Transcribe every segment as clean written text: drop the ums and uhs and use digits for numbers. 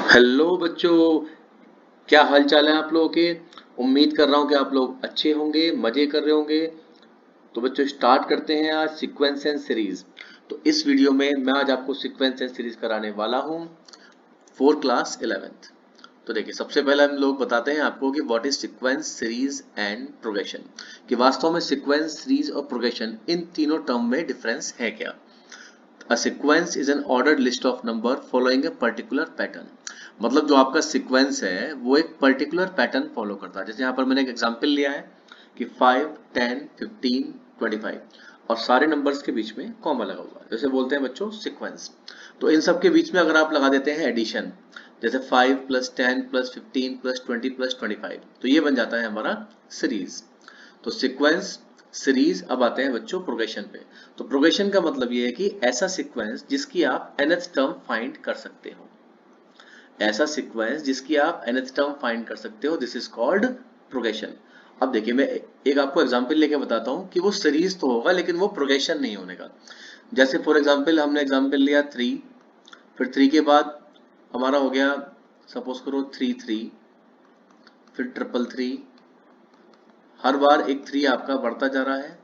Hello बच्चों, क्या हाल चाल है आप लोगों के। उम्मीद कर रहा हूँ कि आप लोग अच्छे होंगे, मजे कर रहे होंगे। तो बच्चों स्टार्ट करते हैं आज सीक्वेंस एंड सीरीज। तो इस वीडियो में मैं आज आपको सीक्वेंस एंड सीरीज कराने वाला हूँ फॉर क्लास 11th। तो देखिए, सबसे पहले हम लोग बताते हैं आपको कि what is sequence, series and progression, कि वास्तव में सीक्वेंस, सीरीज और प्रोग्रेशन इन तीनों टर्म में डिफरेंस है क्या। A sequence is an ordered list of number following a particular pattern। मतलब जो आपका सीक्वेंस है वो एक पर्टिकुलर पैटर्न फॉलो करता है। जैसे यहाँ पर मैंने एक एग्जांपल लिया है कि 5, 10, 15, 25 और सारे नंबर्स के बीच में कॉमा लगा हुआ है, जैसे बोलते हैं बच्चों सीक्वेंस। तो इन सब के बीच में अगर आप लगा देते हैं एडिशन, जैसे 5 प्लस 10 प्लस 15 प्लस 20 प्लस 25, तो ये बन जाता है हमारा सीरीज। तो सीक्वेंस, सीरीज। अब आते हैं बच्चों प्रोग्रेशन पे। तो प्रोग्रेशन का मतलब ये है कि ऐसा सीक्वेंस जिसकी आप nth टर्म फाइंड कर सकते हो। ऐसा सीक्वेंस जिसकी आप nth टर्म फाइंड कर सकते हो, दिस इज कॉल्ड प्रोग्रेशन। अब देखिए, मैं एक आपको एग्जांपल लेके बताता हूँ कि वो सीरीज तो होगा लेकिन वो प्रोग्रेशन नहीं होने का। जैसे फॉर एग्जांपल हमने एग्जांपल लिया 3, फिर 3 के बाद हमारा हो गया, सपोज करो 3 3, फिर 3 हर बार एक 3 आपका बढ़ता जा रहा है।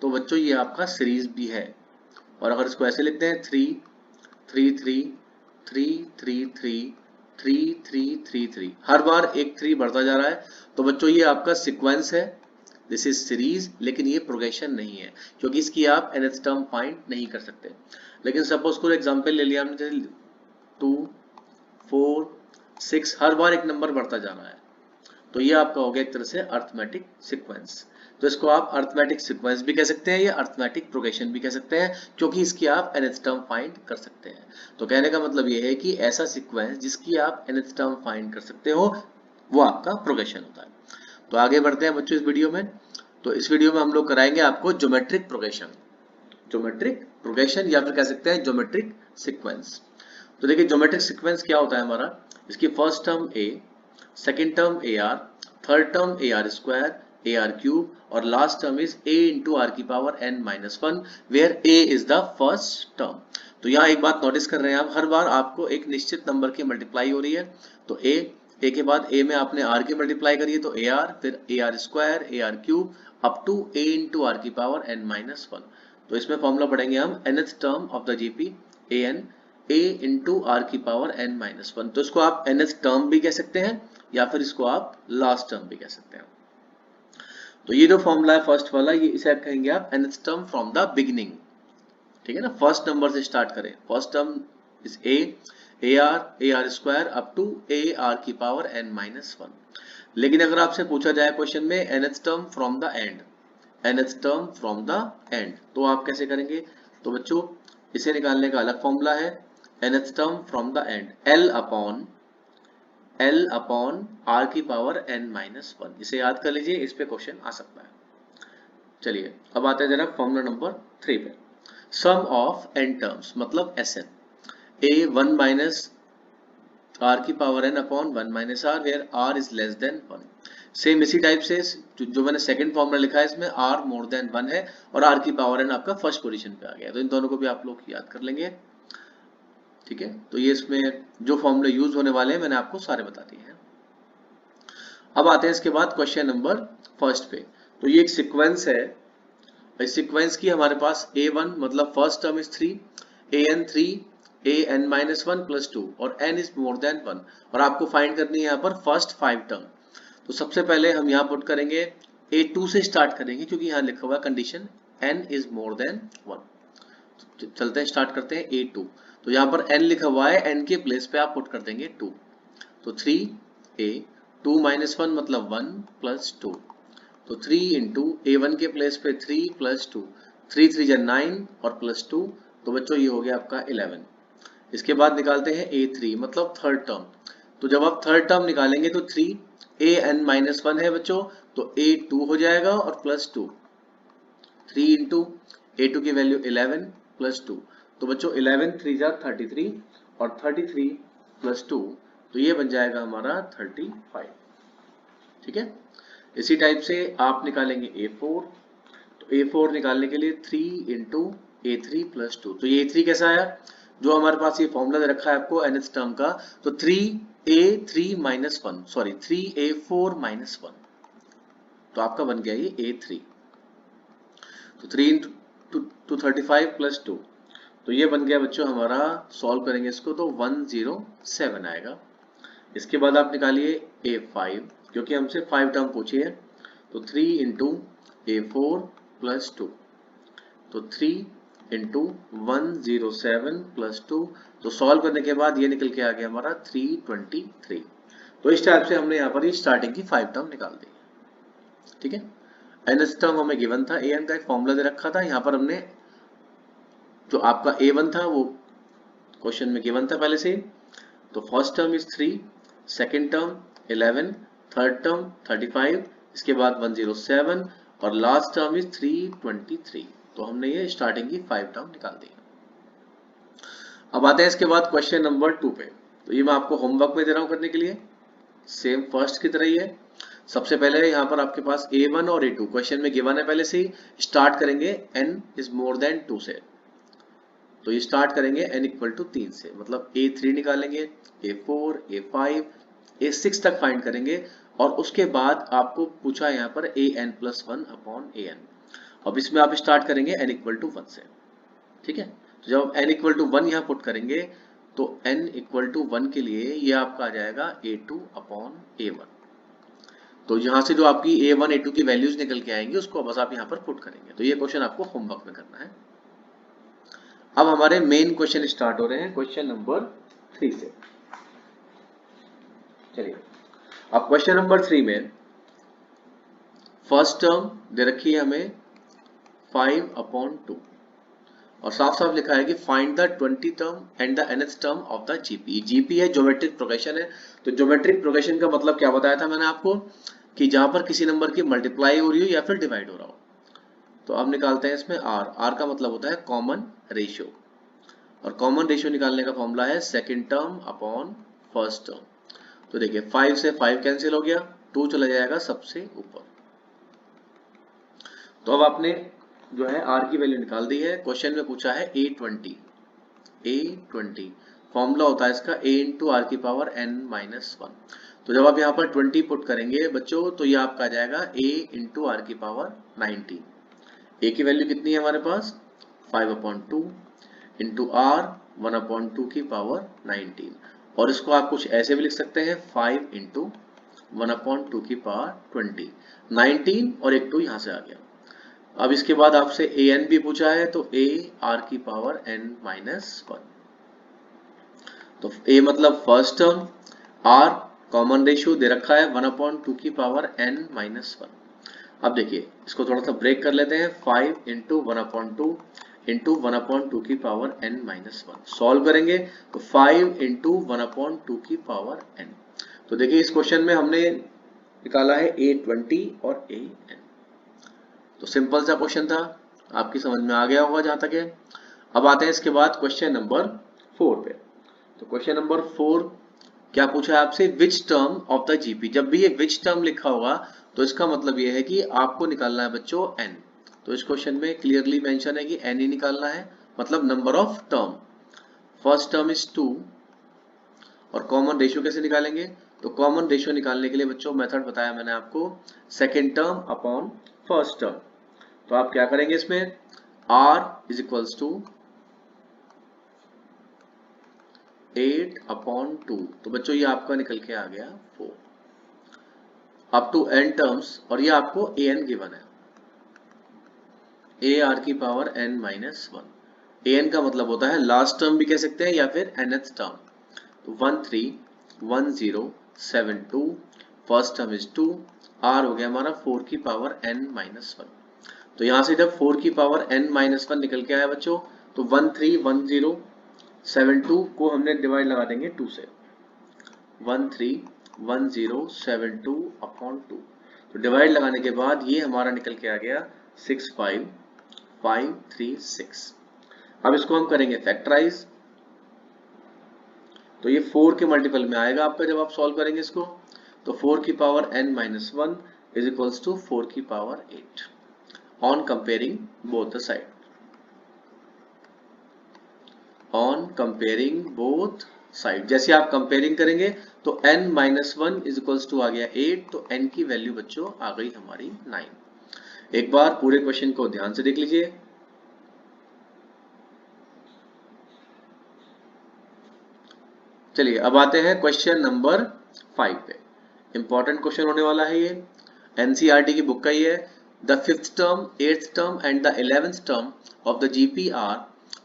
तो बच्चों ये आपका सीरीज भी है। और अगर इसको ऐसे लिखते हैं 3 3 3 3 3 3 3 3 3 3, हर बार एक 3 बढ़ता जा रहा है, तो बच्चों ये आपका सीक्वेंस है, दिस इज सीरीज। लेकिन ये प्रोग्रेशन नहीं है क्योंकि इसकी आप nth टर्म फाइंड नहीं कर सकते। लेकिन सपोज को एग्जांपल ले लिया हमने, जैसे 2 4 6, हर बार एक नंबर बढ़ता जा रहा है, तो ये आपका हो गया एक तरह से अर्थमेटिक सीक्वेंस। तो इसको आप अर्थमेटिक सीक्वेंस भी कह सकते हैं या अर्थमेटिक प्रोग्रेशन भी कह सकते हैं, क्योंकि इसकी आप nth टर्म फाइंड कर सकते हैं। तो कहने का मतलब ये है कि ऐसा सीक्वेंस जिसकी आप nth टर्म फाइंड कर सकते हो वो आपका प्रोग्रेशन होता है। तो आगे बढ़ते हैं बच्चों इस वीडियो में। तो इस वीडियो में हम लोग कराएंगे आपको ज्योमेट्रिक प्रोग्रेशन, ज्योमेट्रिक प्रोग्रेशन या फिर कह सकते हैं ज्योमेट्रिक सीक्वेंस। तो देखिए, ज्योमेट्रिक सीक्वेंस क्या होता है हमारा। इसकी first term a, second term a r, third term a are square, A R cube और last term is a into are की power N minus one, where a is the first term. तो यहाँ एक बात notice कर रहे हैं आप, हर बार आपको एक निश्चित नंबर की मल्टीप्लाई हो रही है। तो ए के बाद ए में आपने आर की मल्टीप्लाई करी है तो ए आर, फिर A are square, A R cube up to A into are की पावर एन माइनस वन। तो इसमें फॉर्मूला पढ़ेंगे हम nth term of the GP, A N, a into are की पावर n माइनस वन। तो इसको आप nth टर्म भी कह सकते हैं या फिर इसको आप लास्ट टर्म भी कह सकते हैं। तो ये जो फॉर्मूला है फर्स्ट वाला, ये इसे कहेंगे आप nth term from the beginning. ठीक है ना, फर्स्ट नंबर से स्टार्ट करें। First term is A are square up to A R की पावर n माइनस वन। लेकिन अगर आपसे पूछा जाए क्वेश्चन में nth term from the end, nth term from the end, तो आप कैसे करेंगे। तो बच्चों इसे निकालने का अलग फॉर्मूला है, nth term from the end, L upon R की पावर n माइनस वन। इसे याद कर लीजिए, इस पे क्वेश्चन आ सकता है। चलिए अब आते हैं जरा फॉर्मूला नंबर 3 पे। सम ऑफ n टर्म्स मतलब Sn, ए 1 माइनस आर की power n upon 1 minus R, where R is less than 1। Same इसी टाइप से जो मैंने सेकंड फॉर्मूला लिखा है, इसमें आर मोर देन 1 है और आर की पावर n आपका फर्स्ट पोजीशन पे आ गया, तो इन दोनों को भी आप लोग याद कर लेंगे। ठीक है, तो ये इसमें जो फॉर्मूले यूज होने वाले हैं मैंने आपको सारे बता दिए हैं। अब आते हैं इसके बाद क्वेश्चन नंबर फर्स्ट पे। तो ये एक सीक्वेंस है, इस सीक्वेंस की हमारे पास a1 मतलब first term is 3, an 3, a n minus one plus two और n इज मोर देन 1, और आपको फाइंड करनी है यहाँ पर फर्स्ट 5 टर्म। तो सबसे पहले हम यहाँ पुट करेंगे a2 से स्टार्ट करेंगे, क्योंकि यहाँ लिखा हुआ condition n is more than 1। चलते हैं, स्टार्ट करते हैं a2। तो यहाँ पर n लिखा हुआ है, n के प्लेस पे आप पुट कर देंगे 2। तो 3a, 2 माइनस वन मतलब 1 प्लस 2, तो 3 इंटू ए1 के प्लेस पे 3 प्लस टू, 3 3 जा 9 और प्लस 2, तो बच्चों ये हो गया आपका 11। इसके बाद निकालते हैं a3 मतलब थर्ड टर्म। तो जब आप थर्ड टर्म निकालेंगे तो 3 ए एन माइनस वन है बच्चों, तो a2 हो जाएगा और प्लस 2, 3 इंटू a2 की वैल्यू 11 प्लस 2, तो बच्चों 11 3 जा 33 और 33 प्लस 2, तो ये बन जाएगा हमारा 35। ठीक है, इसी टाइप से आप निकालेंगे a4। तो a4 निकालने के लिए 3 इंटू ए थ्री प्लस टू, तो ये a3 कैसा आया, जो हमारे पास ये फॉर्मूला दे रखा है आपको nth टर्म का, तो 3a3 minus 1, sorry 3a4 minus 1, तो आपका बन गया ये a3। तो 3 इंटू 35 प्लस 2, तो ये बन गया बच्चों हमारा, सॉल्व करेंगे इसको तो 107 आएगा। इसके बाद आप निकालिए a5, क्योंकि हमसे 5 टर्म पूछी है, तो 3 इंटू a4 प्लस 2, तो 3 इंटू 107 प्लस 2, तो सॉल्व करने के बाद ये निकल के आ गया हमारा 323। तो इस टाइप से हमने यहाँ पर ये स्टार्टिंग की 5 टर्म निकाल दी। ठीक है, nth टर्म हमें गिवन था, an का एक फॉर्मूला दे रखा था, यहाँ पर हमने जो आपका a1 था वो क्वेश्चन में गिवन था पहले से ही, तो first term is 3, second term 11, third term 35, इसके बाद 107 और लास्ट टर्म इज 323। तो हमने ये स्टार्टिंग की 5 टर्म निकाल दी। अब आते हैं इसके बाद क्वेश्चन नंबर 2 पे। तो ये मैं आपको होमवर्क में दे रहा हूं करने के लिए, सेम फर्स्ट की तरह ही है। सबसे पहले यहाँ पर आपके पास a1 और a2 क्वेश्चन में गिवन है पहले से ही। स्टार्ट करेंगे n इज मोर देन 2 से, तो ये स्टार्ट करेंगे n इक्वल टू 3 से, मतलब a3 निकालेंगे, a4, a5, a6 तक फाइंड करेंगे, और उसके बाद आपको पूछा यहाँ पर an प्लस 1 अपॉन an। अब इसमें आप स्टार्ट करेंगे n इक्वल टू 1 से। ठीक है, तो जब n इक्वल टू 1 यहाँ पुट करेंगे, तो n इक्वल टू 1 के लिए ये आपका आ जाएगा a2 अपॉन a1। तो यहाँ से जो आपकी a1 a2 की वैल्यूज निकल के आएंगी उसको बस आप यहाँ पर पुट करेंगे। तो ये क्वेश्चन आपको होमवर्क में करना है। अब हमारे मेन क्वेश्चन स्टार्ट हो रहे हैं क्वेश्चन नंबर 3 से। चलिए, अब क्वेश्चन नंबर 3 में फर्स्ट टर्म दे रखी है हमें 5 अपॉन 2, और साफ साफ लिखा है कि find the 20 term and the nth term of the GP. GP है, ज्योमेट्रिक प्रोग्रेशन है। तो ज्योमेट्रिक प्रोग्रेशन का मतलब क्या बताया था मैंने आपको, कि जहां पर किसी नंबर की मल्टीप्लाई हो रही हो या फिर डिवाइड हो रहा हो। तो अब निकालते हैं इसमें आर का मतलब होता है कॉमन रेशियो, और कॉमन रेशियो निकालने का फॉर्मूला है second term upon first term. तो देखिए 5 से 5 कैंसिल हो गया, 2 चला जाएगा सबसे ऊपर। तो अब आपने जो है आर की वैल्यू निकाल दी है। क्वेश्चन में पूछा है a20, फॉर्मूला होता है इसका a इंटू आर की पावर n माइनस 1। तो जब आप यहाँ पर 20 पुट करेंगे बच्चों, तो ये आपका आ जाएगा a इंटू आर की पावर 19। a की वैल्यू कितनी है हमारे पास 5/2 इंटू आर 1/2 की पावर 19, और इसको आप कुछ ऐसे भी लिख सकते हैं 5 इंटू 1/2 की पावर 20, 19 और एक 2 यहाँ से आ गया। अब इसके बाद आपसे an भी पूछा है, तो a r की पावर n माइनस 1। तो a मतलब first term, r common ratio दे रखा है 1/2 की पावर n माइनस 1। अब देखिए इसको थोड़ा सा ब्रेक कर लेते हैं, 5 इंटू 1/2 इंटू 1/2 की पावर n माइनस 1। सॉल्व करेंगे तो 5 इंटू 1/2 की पावर n। तो देखिए इस क्वेश्चन में हमने निकाला है a20 और an। तो सिंपल सा क्वेश्चन था, आपकी समझ में आ गया होगा जहां तक है। अब आते हैं इसके बाद क्वेश्चन नंबर 4 पे। तो क्वेश्चन नंबर 4 क्या पूछा है आपसे, which term of the GP. जब भी ये विच टर्म लिखा होगा तो इसका मतलब ये है कि आपको निकालना है बच्चों n। तो इस क्वेश्चन में क्लियरली मेंशन है कि n ही निकालना है, मतलब number of term. First term is 2, और कॉमन रेशियो कैसे निकालेंगे, तो कॉमन रेशियो निकालने के लिए बच्चों मेथड बताया मैंने आपको, second term upon first term. तो आप क्या करेंगे इसमें, r इज इक्वल्स टू 8/2। तो बच्चों ये आपका निकल के आ गया 4 अप टू n टर्म्स, और ये आपको an गिवन है, a r की पावर n माइनस 1। an का मतलब होता है लास्ट टर्म भी कह सकते हैं या फिर nth टर्म। तो 131072, फर्स्ट टर्म इज 2, r हो गया हमारा 4 की पावर n माइनस 1। तो यहां से जब 4 की पावर n माइनस 1 निकल के आया बच्चों, तो 131072 को हमने डिवाइड लगा देंगे 2 से, 131072 अपॉन 2। तो डिवाइड लगाने के बाद ये हमारा निकल के आ गया 65536। अब इसको हम करेंगे फैक्टराइज, तो ये 4 के मल्टीपल में आएगा आपका जब आप सॉल्व करेंगे इसको। तो 4 की power n minus 1 is equals to 4 की power 8 on comparing both the side, on comparing both side. जैसे आप कंपेयरिंग करेंगे तो n minus 1 is equals to आ गया 8, तो n की वैल्यू बच्चों आ गई हमारी 9। एक बार पूरे क्वेश्चन को ध्यान से देख लीजिए। चलिए अब आते हैं क्वेश्चन नंबर 5 पे। इंपॉर्टेंट क्वेश्चन होने वाला है ये, एनसीईआरटी की बुक का ही है। The 5th term, 8th term and the 11th term of the GP are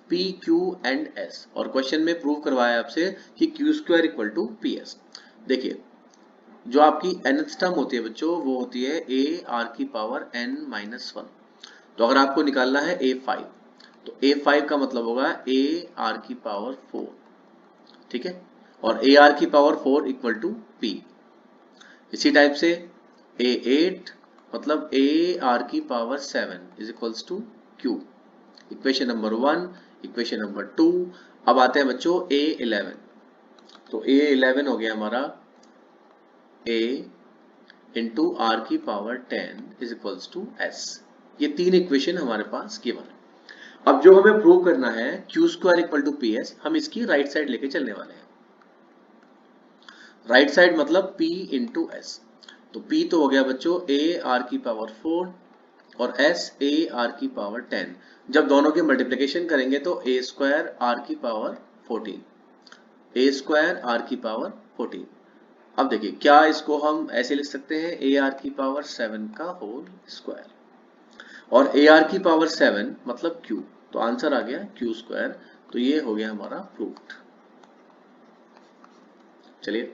P Q and S. और क्वेश्चन में प्रूव करवाया आपसे कि Q square equal to P S. देखिए जो आपकी nth टर्म होती है बच्चों वो होती है a r की पावर n माइनस 1। तो अगर आपको निकालना है a5 तो a5 का मतलब होगा a r की पावर 4, ठीक है, और a r की पावर 4 इक्वल टू p। इसी टाइप से a8 मतलब a r की power 7 is equals to q। Equation number 1, equation number 2। अब आते हैं बच्चों a11, तो a11 हो गया हमारा a इंटू आर की power 10 is equals to s। ये तीन इक्वेशन हमारे पास गिवन है। अब जो हमें प्रूव करना है Q square equal to P S, हम इसकी राइट साइड लेके चलने वाले हैं। राइट साइड मतलब p इंटू एस। तो p तो हो गया बच्चों a r की पावर 4 और s a r की पावर 10। जब दोनों की मल्टीप्लिकेशन करेंगे तो a स्क्वायर r की पावर 14, a स्क्वायर r की पावर 14। अब देखिए क्या इसको हम ऐसे लिख सकते हैं a r की पावर 7 का होल स्क्वायर, और a r की पावर 7 मतलब q, तो आंसर आ गया q स्क्वायर। तो ये हो गया हमारा प्रूव्ड। चलिए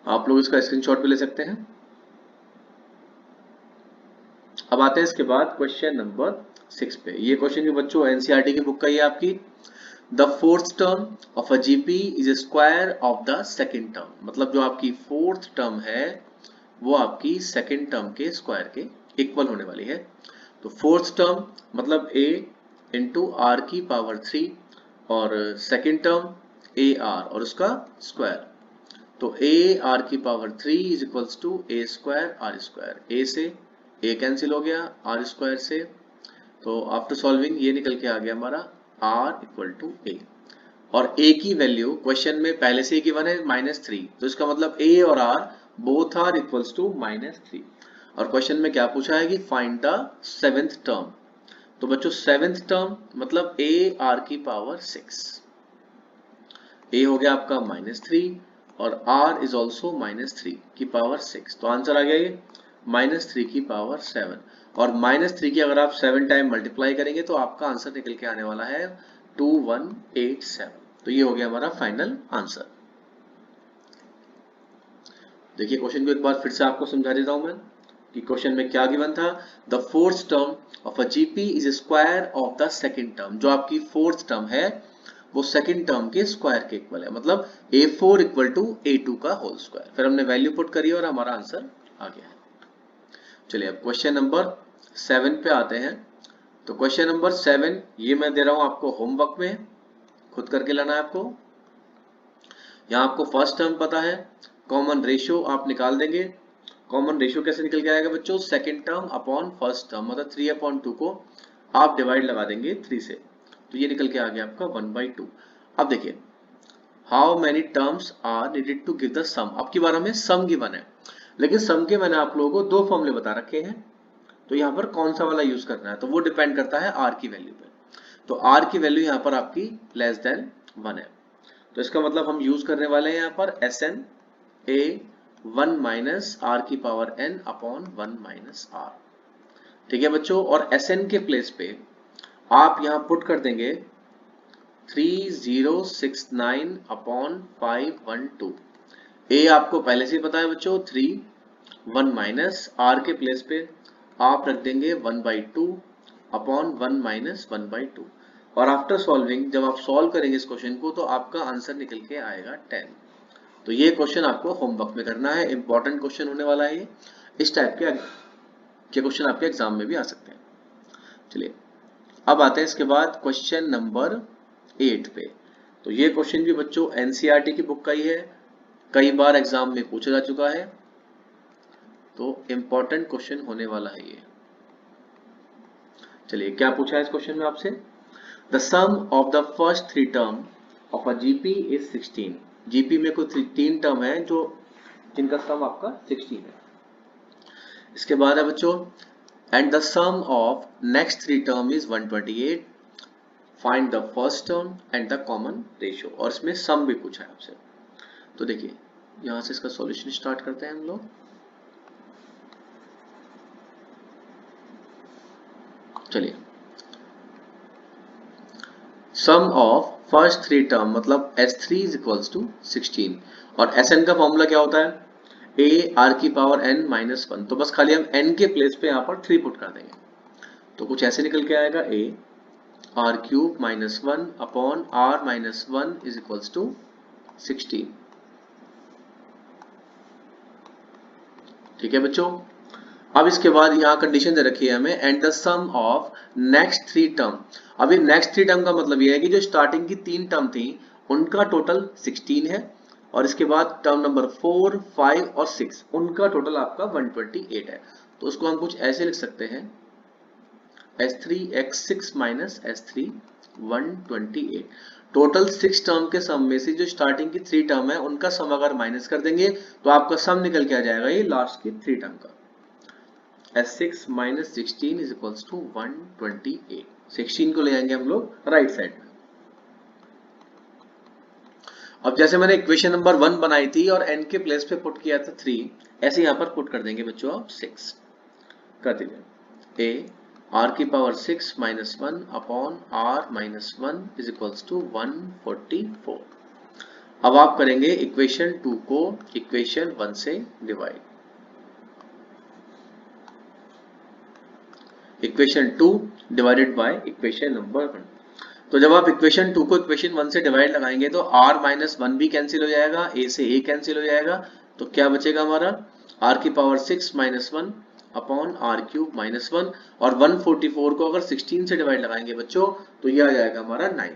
आप लोग इसका स्क्रीनशॉट भी ले सकते हैं। अब आते हैं इसके बाद क्वेश्चन नंबर 6 पे। ये क्वेश्चन भी बच्चों एनसीईआरटी की बुक का ही है आपकी। The 4th term of a GP is a square of the second term. मतलब जो आपकी 4th टर्म है वो आपकी सेकेंड टर्म के स्क्वायर के इक्वल होने वाली है। तो 4th टर्म मतलब a इंटू आर की पावर 3 और सेकेंड टर्म a r और उसका स्क्वायर। तो a r की power 3 is equals to a square r square. a से a कैंसिल हो गया r स्क्वायर से, तो आफ्टर सॉल्विंग ये निकल के आ गया हमारा r इक्वल टू a। और a की वैल्यू क्वेश्चन में पहले से ही गिवन है -3, तो इसका मतलब a और r both are equals to -3। और क्वेश्चन में क्या पूछा है कि फाइंड द 7th टर्म। तो बच्चों 7th टर्म मतलब a r की पावर 6। a हो गया आपका -3 और r इज ऑल्सो -3 की पावर 6, तो आंसर आ गया ये -3 की पावर 7। और -3 की अगर आप 7 टाइम मल्टीप्लाई करेंगे तो आपका आंसर निकल के आने वाला है 2187। तो ये हो गया हमारा फाइनल आंसर। देखिए क्वेश्चन को एक बार फिर से आपको समझा देता हूं मैं कि क्वेश्चन में क्या गिवन था। The 4th term of a GP is square of the second term. जो आपकी 4th टर्म है वो सेकेंड टर्म के स्क्वायर के इक्वल है, मतलब a4 इक्वल टू a2 का होल स्क्वायर। फिर हमने वैल्यू पुट करी और हमारा आंसर आ गया है। चलिए अब क्वेश्चन नंबर 7 पे आते हैं। तो क्वेश्चन नंबर 7 ये मैं दे रहा हूं आपको होमवर्क में, खुद करके लाना है आपको। यहाँ आपको फर्स्ट टर्म पता है, कॉमन रेशियो आप निकाल देंगे। कॉमन रेशियो कैसे निकल के आएगा बच्चों, second term upon first term, मतलब 3/2 को आप डिवाइड लगा देंगे 3 से, तो ये निकल के आ गया आपका 1/2। अब देखिए how many terms are needed to give the sum. अब की बार हमें सम गिवन है, लेकिन सम के मैंने आप लोगों को दो फॉर्मूले बता रखे हैं, तो यहाँ पर कौन सा वाला यूज करना है तो वो डिपेंड करता है आर की वैल्यू पे। तो आर की वैल्यू यहाँ पर आपकी लेस देन 1 है, तो इसका मतलब हम यूज करने वाले हैं यहाँ पर s n a 1 minus are की power n upon 1 minus r. ठीक है बच्चों, और एस एन के प्लेस पे आप यहाँ पुट कर देंगे 3069 अपॉन 512। ए आपको पहले से पता है बच्चों 3, 1 माइनस आर के प्लेस पे आप रख देंगे 1/2 अपॉन 1 माइनस 1/2। और आफ्टर सॉल्विंग जब आप सॉल्व करेंगे इस क्वेश्चन को तो आपका आंसर निकल के आएगा 10। तो ये क्वेश्चन आपको होमवर्क में करना है, इंपॉर्टेंट क्वेश्चन होने वाला है ये। इस टाइप के क्वेश्चन आपके एग्जाम में भी आ सकते हैं। चलिए अब आते हैं इसके बाद क्वेश्चन नंबर 8 पे। तो ये क्वेश्चन भी बच्चों एनसीईआरटी की बुक का ही है, कई बार एग्जाम में पूछा जा चुका है, तो इंपॉर्टेंट क्वेश्चन होने वाला है ये। चलिए क्या पूछा है इस क्वेश्चन में आपसे। The sum of the first three term of a GP is 16। GP में कुछ तीन टर्म है जो जिनका सम आपका 16 है। इसके बाद है बच्चों and the sum of next three term is 128। Find the first term and the common ratio, और इसमें सम भी पूछा है आपसे। तो देखिए यहां से इसका सॉल्यूशन स्टार्ट करते हैं हम लोग। चलिए सम ऑफ फर्स्ट थ्री टर्म मतलब S3 इज इक्वल्स टू 16, और Sn का फॉर्मूला क्या होता है a r की पावर n माइनस 1। तो बस खाली हम n के प्लेस पे यहाँ पर 3 पुट कर देंगे, तो कुछ ऐसे निकल के आएगा a r cube minus 1 upon r minus 1 is equals to 16। ठीक है बच्चों। अब इसके बाद यहाँ कंडीशन दे रखी है हमें and the sum of next three term. अब ये नेक्स्ट थ्री टर्म का मतलब ये है कि जो स्टार्टिंग की तीन टर्म थी उनका टोटल 16 है, और इसके बाद टर्म नंबर 4, 5 और 6 उनका टोटल आपका 128 है। तो उसको हम कुछ ऐसे लिख सकते हैं S3x6 minus S3 128। Total 6 term के सम में से जो स्टार्टिंग की 3 टर्म है उनका सम अगर माइनस कर देंगे तो आपका सम निकल के आ जाएगा ये लास्ट की 3 टर्म का। S6 minus 16 is equals to 128। 16 को ले आएंगे हम लोग राइट साइड में। अब जैसे मैंने इक्वेशन नंबर 1 बनाई थी और n के प्लेस पे पुट किया था 3, ऐसे यहाँ पर पुट कर देंगे बच्चों आप 6 कर दीजिए। a r की power 6 minus 1 upon r minus 1 is equals to 144। अब आप करेंगे इक्वेशन 2 को इक्वेशन 1 से divide. Equation 2 divided by equation number 1। तो जब आप इक्वेशन 2 को इक्वेशन 1 से डिवाइड लगाएंगे तो r माइनस 1 भी कैंसिल हो जाएगा, a से a कैंसिल हो जाएगा, तो क्या बचेगा हमारा r की power 6 minus 1 upon r cube minus 1, और 144 को अगर 16 से डिवाइड लगाएंगे बच्चों तो यह आ जाएगा हमारा 9।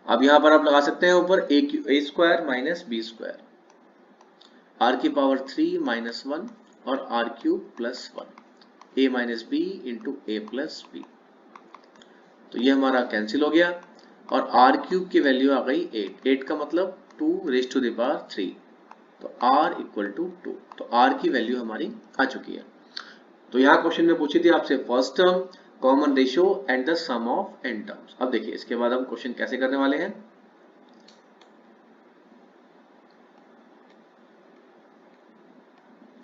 अब यहाँ पर आप लगा सकते हैं ऊपर a square minus b square, r की पावर 3 माइनस 1 और r cube plus 1, a minus B into A plus B. तो ये हमारा कैंसिल हो गया, और r क्यूब की वैल्यू आ गई 8। 8 का मतलब 2 रेज टू द पावर 3, तो r इक्वल टू 2। तो r की वैल्यू हमारी आ चुकी है। तो यहाँ क्वेश्चन में पूछी थी आपसे first term, common ratio and the sum of n terms. अब देखिए इसके बाद हम क्वेश्चन कैसे करने वाले हैं।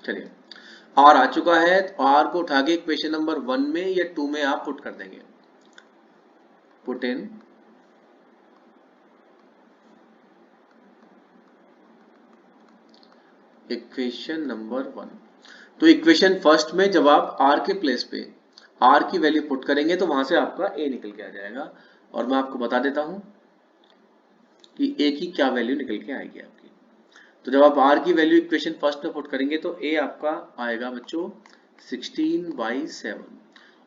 चलिए r आ चुका है, तो r को उठा के इक्वेशन नंबर 1 में या 2 में आप पुट कर देंगे। Put in equation number 1। तो इक्वेशन फर्स्ट में जब आप r के प्लेस पे r की वैल्यू पुट करेंगे तो वहां से आपका a निकल के आ जाएगा, और मैं आपको बता देता हूं कि a की क्या वैल्यू निकल के आएगी आपकी। तो जब आप r की वैल्यू इक्वेशन फर्स्ट में पुट करेंगे तो a आपका आएगा बच्चों 16/7,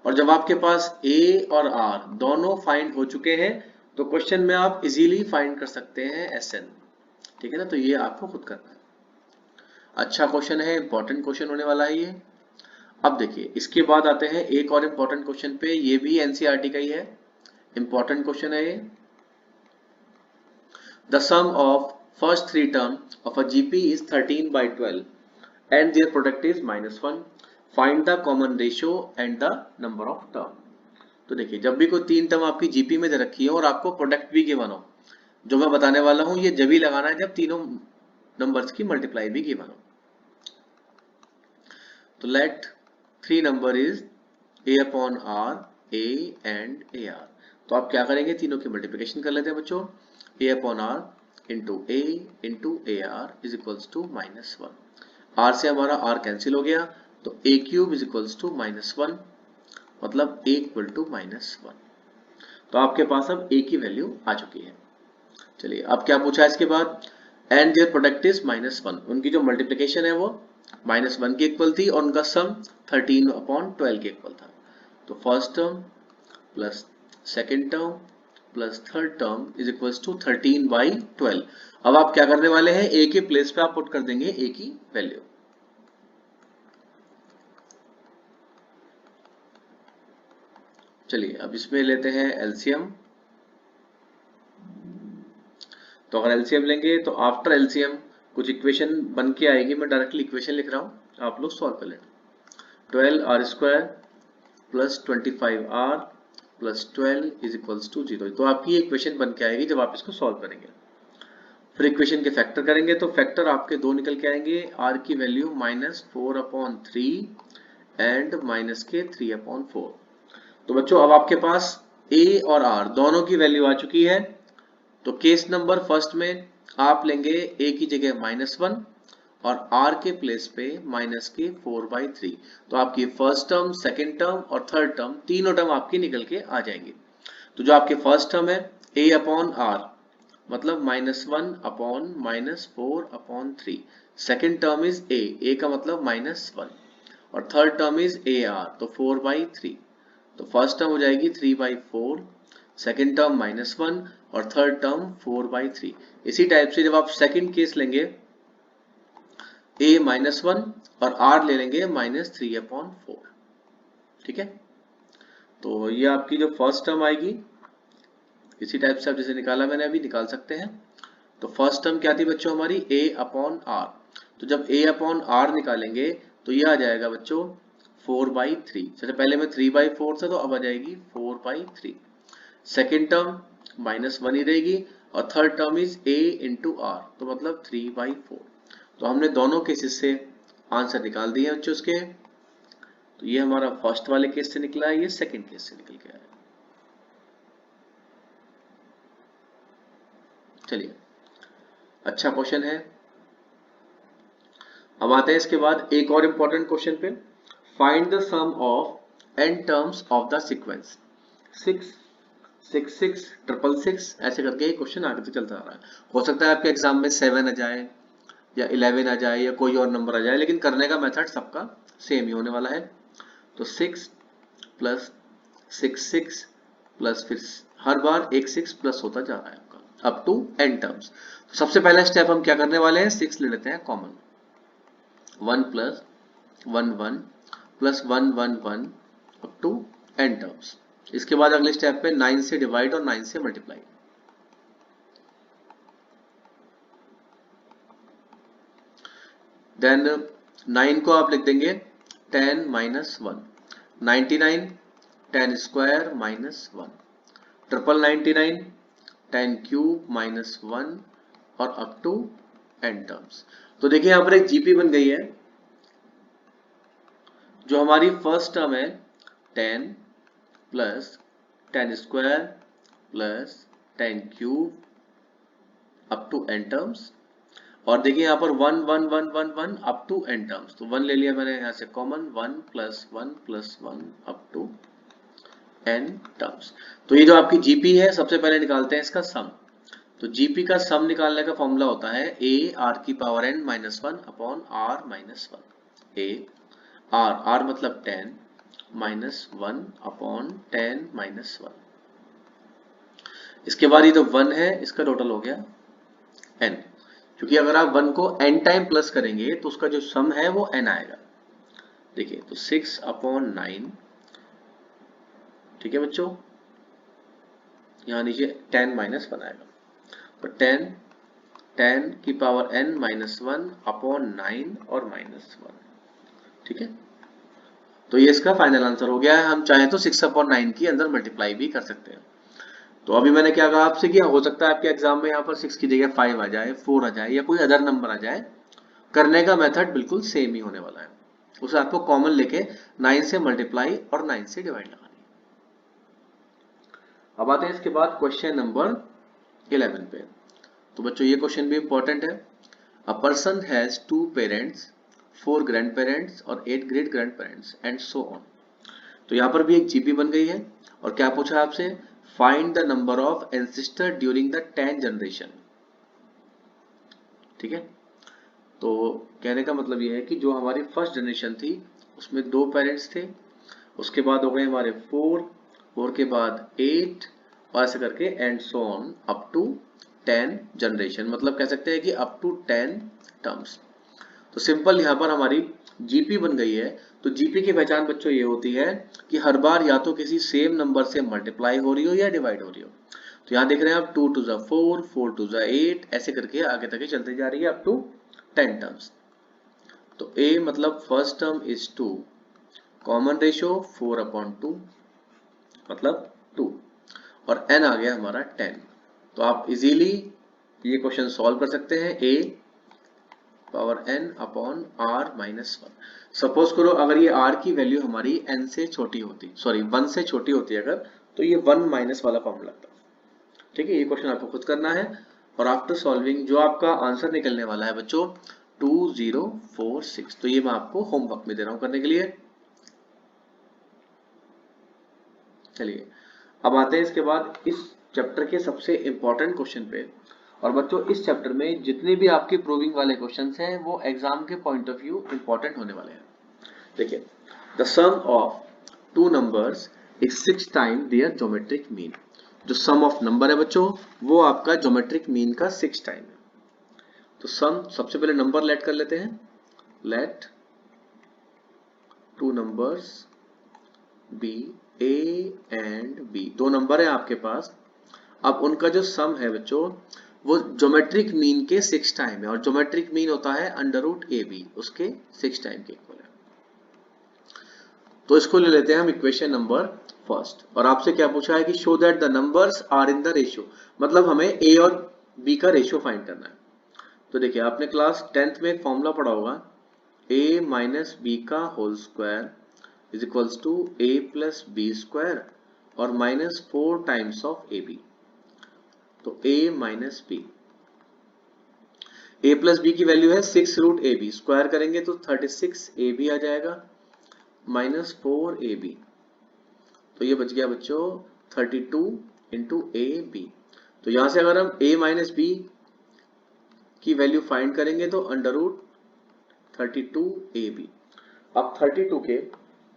और जब आपके पास a और r दोनों फाइंड हो चुके हैं तो क्वेश्चन में आप इजीली फाइंड कर सकते हैं Sn। ठीक है ना, तो ये आपको खुद करना है। अच्छा क्वेश्चन है, इंपॉर्टेंट क्वेश्चन होने वाला है ये। अब देखिए इसके बाद आते हैं एक और इंपॉर्टेंट क्वेश्चन पे, ये भी एनसीईआरटी का ही है, इंपॉर्टेंट क्वेश्चन है ये। The sum of first three term of a GP is 13/12 and their product is -1। Find the common ratio and the number of term. तो देखिए जब भी कोई तीन टर्म आपकी जीपी में दे रखी है और आपको प्रोडक्ट भी गिवन हो, जो मैं बताने वाला हूं ये जब ही लगाना है जब तीनों नंबर्स की मल्टीप्लाई भी गिवन हो। तो let 3 number is a upon r, a and ar। तो आप क्या करेंगे, तीनों की मल्टीप्लिकेशन कर लेते हैं बच्चों। a upon r into a into ar is equals to -1। r से हमारा r कैंसिल हो गया, तो a cube is equals to -1, मतलब a इक्वल टू -1। तो आपके पास अब a की वैल्यू आ चुकी है। चलिए अब क्या पूछा है इसके बाद, एंड देयर प्रोडक्ट इज -1। उनकी जो मल्टीप्लिकेशन है वो -1 की इक्वल थी और उनका सम 13/12 के इक्वल था। तो first term plus second term plus third term is equals to 13/12। अब आप क्या करने वाले हैं, a के प्लेस पे आप पुट कर देंगे a की वैल्यू। चलिए अब इसमें लेते हैं एलसीएम। तो अगर एलसीएम लेंगे तो आफ्टर एलसीएम कुछ इक्वेशन बन के आएगी, मैं डायरेक्टली इक्वेशन लिख रहा हूँ, आप लोग सॉल्व कर लेना। 12r² plus 25r plus 12 is equals to 0। तो आपकी ये इक्वेशन बन के आएगी जब आप इसको सॉल्व करेंगे। फिर इक्वेशन के फैक्टर करेंगे तो फैक्टर आपके दो निकल के आएंगे, r की वैल्यू -4/3 एंड माइनस के 3/4। तो बच्चों अब आपके पास a और r दोनों की वैल्यू आ चुकी है। तो केस नंबर फर्स्ट में आप लेंगे a की जगह -1 और r के प्लेस पे -4/3। तो आपकी फर्स्ट टर्म, सेकेंड टर्म और थर्ड टर्म, तीनों टर्म आपकी निकल के आ जाएंगी। तो जो आपके फर्स्ट टर्म है a/r मतलब -1/-4/3, सेकेंड टर्म इज a का मतलब -1 और थर्ड टर्म इज ar तो 4/3। तो फर्स्ट टर्म हो जाएगी 3/4, सेकेंड टर्म -1 और थर्ड टर्म 4/3। इसी टाइप से जब आप सेकेंड केस लेंगे a -1 और r ले लेंगे -3/4। ठीक है, तो ये आपकी जो फर्स्ट टर्म आएगी, इसी टाइप से आप जैसे निकाला मैंने अभी निकाल सकते हैं। तो फर्स्ट टर्म क्या थी बच्चों हमारी a/r। तो जब a/r निकालेंगे तो ये आ जाएगा बच्चों 4/3। चलो पहले में 3/4 था तो अब आ जाएगी 4/3। सेकेंड टर्म -1 ही रहेगी और third term is a into r तो मतलब 3/4। तो हमने दोनों केसेस से आंसर निकाल दिए बच्चों उसके। तो ये हमारा फर्स्ट वाले केस से निकला है, ये सेकेंड केस से निकल के आया। चलिए अच्छा क्वेश्चन है। अब आते हैं इसके बाद एक और इंपॉर्टेंट क्वेश्चन पे। Find the sum of n terms of the sequence 6 6 6 6 6 ऐसे करके ये क्वेश्चन आगे तक चलता आ रहा है। हो सकता है आपके एग्जाम में 7 आ जाए या 11 आ जाए या कोई और नंबर आ जाए, लेकिन करने का मेथड सबका सेम ही होने वाला है। तो 6 प्लस 6 6 प्लस फिर हर बार एक 6 प्लस होता जा रहा है आपका अप टू n टर्म्स। तो सबसे पहला स्टेप हम क्या करने वाले हैं, 6 ले लेते हैं common. 1 plus 1 1 plus 1 1 1 up to n terms. इसके बाद अगले स्टेप पे 9 से डिवाइड और 9 से मल्टीप्लाई। देन 9 को आप लिख देंगे 10 minus 1, 99 10 square minus 1, 999 10 cube minus 1 और अप टू n टर्म्स। तो देखिए यहाँ पर एक जीपी बन गई है। जो हमारी फर्स्ट टर्म है 10 plus 10 square plus 10 cube up to n terms, और देखिए यहाँ पर 1 1 1 1 1 अप टू n टर्म्स। तो 1 ले लिया मैंने यहाँ से common, 1 plus 1 up to n terms. तो ये जो आपकी जीपी है, सबसे पहले निकालते हैं इसका सम। तो जीपी का सम निकालने का फॉर्मूला होता है a r की power n minus 1 upon r minus 1। a r मतलब 10 माइनस 1 अपॉन 10 माइनस 1। इसके बाद ये जो 1 है इसका टोटल हो गया n, क्योंकि अगर आप 1 को n टाइम प्लस करेंगे तो उसका जो सम है वो n आएगा। देखिए तो 6 अपॉन 9, ठीक है बच्चों, यहाँ नीचे 10 माइनस 1 आएगा। तो 10 की पावर n माइनस 1 अपॉन 9 और माइनस 1। ठीक है, तो ये इसका फाइनल आंसर हो गया है। हम चाहें तो 6 अपॉन 9 की अंदर मल्टीप्लाई भी कर सकते हैं। तो अभी मैंने क्या कहा आपसे कि हो सकता है आपके एग्जाम में यहाँ पर 6 की जगह 5 आ जाए, 4 आ जाए या कोई अदर नंबर आ जाए। करने का मेथड बिल्कुल सेम ही होने वाला है। उसे आपको कॉमन लेके 9 से मल्टीप्लाई और 9 से डिवाइड लगानी है। अब आते हैं इसके बाद क्वेश्चन नंबर 11 पे। तो बच्चों ये क्वेश्चन भी इंपॉर्टेंट है। A person has 2 parents, 4 grand parents और 8 great grand parents and so on. तो यहाँ पर भी एक जीपी बन गई है और क्या पूछा आपसे, find the number of ancestor during the 10 generation. ठीक है, तो कहने का मतलब ये है कि जो हमारी फर्स्ट जनरेशन थी उसमें 2 पेरेंट्स थे, उसके बाद हो गए हमारे 4 के बाद 8 और ऐसे करके and so on up to 10 generation, मतलब कह सकते हैं कि अप टू 10 टर्म्स। तो सिंपल यहाँ पर हमारी जीपी बन गई है, तो जीपी की पहचान बच्चों ये होती है कि हर बार या तो किसी सेम नंबर से मल्टीप्लाई हो रही हो या डिवाइड हो रही हो। तो यहाँ देख रहे हैं आप 2 टू ज़ा 4, 4 टू ज़ा 8, ऐसे करके आगे तक चलते जा रही है अप टू 10 टर्म्स। तो a मतलब first term is 2, common ratio 4/2 मतलब 2, और n आ गया हमारा 10। तो आप इजीली ये क्वेश्चन सॉल्व कर सकते हैं, a power n upon r minus 1। Suppose करो अगर ये r की वैल्यू हमारी n से छोटी होती, सॉरी 1 से छोटी होती अगर, तो ये 1 माइनस वाला फॉर्म लगता। ठीक है, ये क्वेश्चन आपको खुद करना है, और आफ्टर सॉल्विंग जो आपका आंसर निकलने वाला है बच्चों 2046। तो ये मैं आपको होमवर्क में दे रहा हूं करने के लिए। चलिए अब आते हैं इसके बाद इस चैप्टर के सबसे इंपॉर्टेंट क्वेश्चन पे। और बच्चों इस चैप्टर में जितने भी आपके प्रूविंग वाले क्वेश्चंस हैं वो एग्जाम के पॉइंट ऑफ व्यू इंपॉर्टेंट होने वाले हैं। देखिए, the sum of two numbers is 6 time their geometric mean. जो सम ऑफ नंबर है बच्चों वो आपका ज्योमेट्रिक मीन का 6 टाइम है। तो सम, सबसे पहले नंबर लेट कर लेते हैं, let two numbers be A and B. दो नंबर है आपके पास, अब उनका जो सम है बच्चों वो ज्योमेट्रिक मीन के 6 टाइम है, और ज्योमेट्रिक मीन होता है अंडर रूट ए बी, उसके 6 टाइम के इक्वल है। तो इसको ले लेते हैं हम इक्वेशन नंबर फर्स्ट, और आपसे क्या पूछा है कि show that the numbers are in the ratio, मतलब हमें ए और बी का रेशियो फाइंड करना है। तो देखिए आपने क्लास 10th में एक फॉर्मूला पढ़ा होगा, a माइनस बी का whole square is equals to a plus b square और minus 4 times of a B. तो a minus b, a plus b की वैल्यू है 6 रूट ए बी, स्क्वायर करेंगे तो 36 ए बी आ जाएगा माइनस 4 ए बी। तो ये बच गया बच्चों 32 इंटू ए बी। तो यहां से अगर हम a माइनस बी की वैल्यू फाइंड करेंगे तो अंडर रूट 32 ए बी। अब 32 के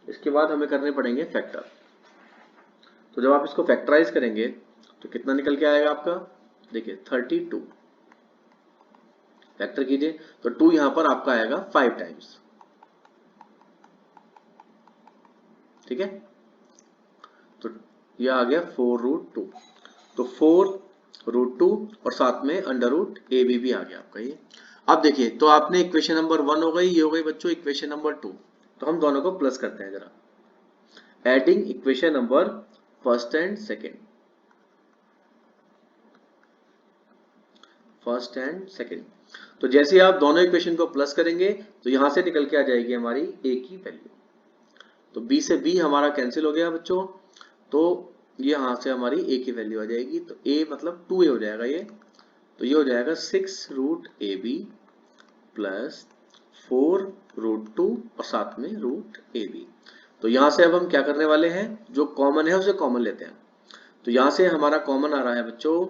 इसके बाद हमें करने पड़ेंगे फैक्टर। तो जब आप इसको फैक्टराइज करेंगे तो कितना निकल के आएगा आपका, देखिए 32 फैक्टर कीजिए तो 2 यहां पर आपका आएगा 5 टाइम्स। ठीक है, तो यह आ गया 4 रूट 2, तो 4 रूट 2 और साथ में अंडर रूट ए बी भी आ गया आपका ये। अब देखिए तो आपने इक्वेशन नंबर 1 हो गई, ये हो गई बच्चों इक्वेशन नंबर 2। तो हम दोनों को प्लस करते हैं जरा, adding equation number first and second, first and second. तो जैसे आप दोनों इक्वेशन को प्लस करेंगे तो यहां से निकल के आ जाएगी हमारी a की वैल्यू। तो b से b हमारा कैंसिल हो गया बच्चों, तो ये यहां से हमारी a की वैल्यू आ जाएगी, तो a मतलब 2a हो जाएगा ये। तो ये हो जाएगा 6 root A B plus 4 root 2 और साथ में रूट ए बी। तो यहां से अब हम क्या करने वाले हैं, जो कॉमन है उसे कॉमन लेते हैं। तो यहां से हमारा कॉमन आ रहा है बच्चों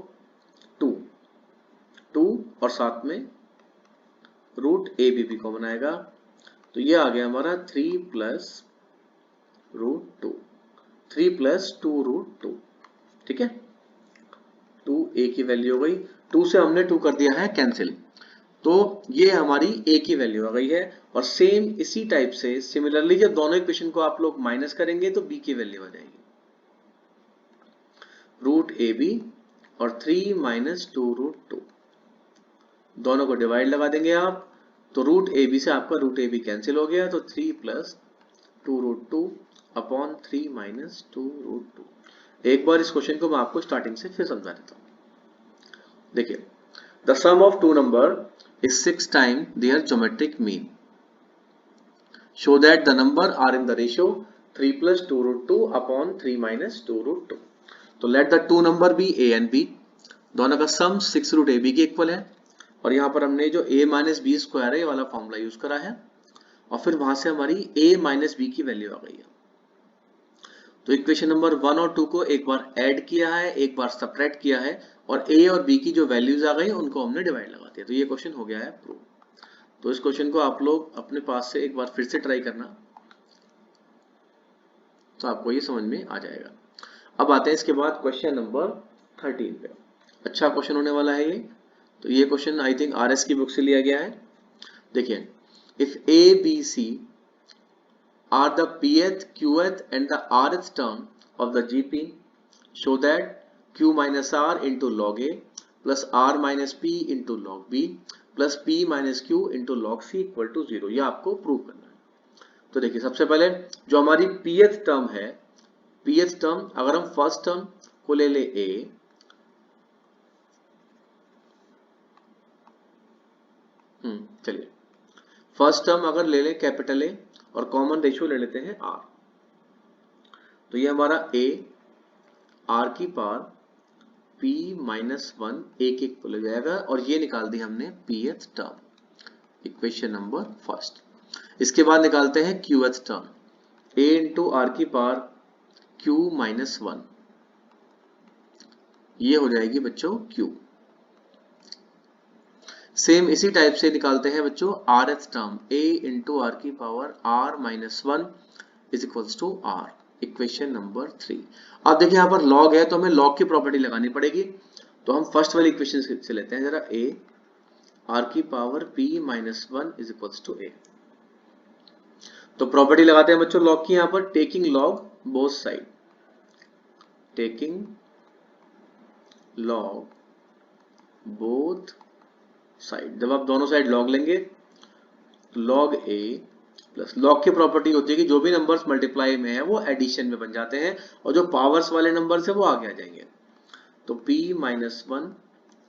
2 और साथ में रूट ए बी भी कॉमन आएगा। तो ये आ गया हमारा 3 प्लस रूट 2, 3 प्लस 2 रूट 2। ठीक है, 2 ए की वैल्यू हो गई, 2 से हमने 2 कर दिया है कैंसिल, तो ये हमारी a की वैल्यू आ गई है। और सेम इसी टाइप से सिमिलरली जब दोनों इक्वेशन को आप लोग माइनस करेंगे तो b की वैल्यू आ जाएगी रूट ए बी और 3 माइनस 2 रूट 2, दोनों को डिवाइड लगा देंगे आप, तो रूट ए बी से आपका रूट ए बी कैंसिल हो गया, तो 3 plus 2 root 2 upon 3 minus 2 root 2। एक बार इस क्वेश्चन को मैं आपको स्टार्टिंग से फिर समझा देता हूं। देखिए, the sum of two number is 6 times their geometric mean. Show that the number are in the ratio 3 plus 2 root 2 upon 3 minus 2 root 2. तो let the two number be a and b, दोनों का सम 6 root A B के equal है, और यहाँ पर हमने जो a माइनस बी स्क्वायर है ये वाला फॉर्मूला यूज करा है, और फिर वहां से हमारी a माइनस बी की वैल्यू आ गई है। तो इक्वेशन नंबर 1 और 2 को एक बार ऐड किया है, एक बार सब्ट्रैक्ट किया है, और a और b की जो वैल्यूज आ गई उनको हमने डिवाइड लगा दिया। तो ये क्वेश्चन हो गया है प्रूव। तो इस क्वेश्चन को आप लोग अपने पास से एक बार फिर से ट्राई करना, तो आपको ये समझ में आ जाएगा। अब आते हैं इसके बाद क्वेश्चन नंबर 13 पे। अच्छा क्वेश्चन होने वाला है ये। तो ये क्वेश्चन आई थिंक आरएस की बुक से लिया गया है। देखिए, if A, B, C are the pth, qth and the rth term of the GP, show that q minus r into log A plus r minus p into log B plus p minus q into log C equal to 0। ये आपको prove करना है। तो देखिए सबसे पहले जो हमारी pth टर्म है, pth टर्म अगर हम फर्स्ट टर्म को ले ले A, चलिए फर्स्ट टर्म अगर ले लें कैपिटल A और कॉमन रेशियो ले लेते हैं R, तो ये हमारा A R की पावर P माइनस 1 एक इक्वल हो जाएगा और ये निकाल दी हमने pth term, equation number first. इसके बाद निकालते हैं qth term, A into R की पावर Q माइनस 1, ये हो जाएगी बच्चों Q। सेम इसी टाइप से निकालते हैं बच्चों rth term, A into R की power R minus 1 is equals to R, equation number 3। अब देखिए यहाँ पर लॉग है तो हमें लॉग की प्रॉपर्टी लगानी पड़ेगी, तो हम फर्स्ट वाली इक्वेशन से लेते हैं जरा, A R की power P minus 1 is equals to A। तो प्रॉपर्टी लगाते हैं बच्चों लॉग की, यहाँ पर taking log both side, taking log both side, जब आप दोनों साइड लॉग लेंगे लॉग A प्लस लॉग की प्रॉपर्टी होती है कि जो भी नंबर्स मल्टीप्लाई में है वो एडिशन में बन जाते हैं और जो पावर्स वाले नंबर्स है वो आगे आ जाएंगे। तो P minus 1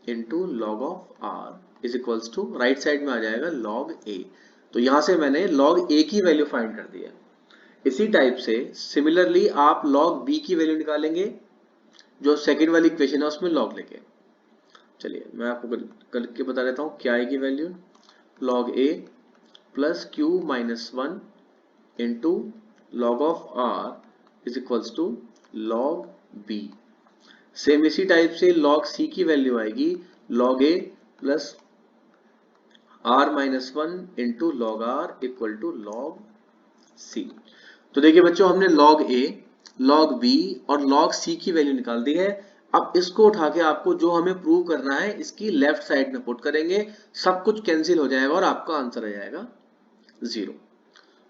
into log of R is equals to right side में आ जाएगा लॉग A। तो यहां से मैंने लॉग A की वैल्यू फाइंड कर दी है। इसी टाइप से सिमिलरली आप लॉग B की वैल्यू निकालेंगे, जो सेकेंड वाली इक्वेशन है उसमें लॉग लेके। चलिए मैं आपको करके बता देता हूँ क्या आएगी value, log A plus Q minus 1 into log of R is equals to log B। Same इसी टाइप से लॉग C की वैल्यू आएगी log A plus R minus 1 into log R equal to log C। तो देखिए बच्चों हमने log A, log B और log C की वैल्यू निकाल दी है। अब इसको उठा के आपको जो हमें प्रूव करना है इसकी लेफ्ट साइड में पुट करेंगे, सब कुछ कैंसिल हो जाएगा और आपका आंसर आ जाएगा 0।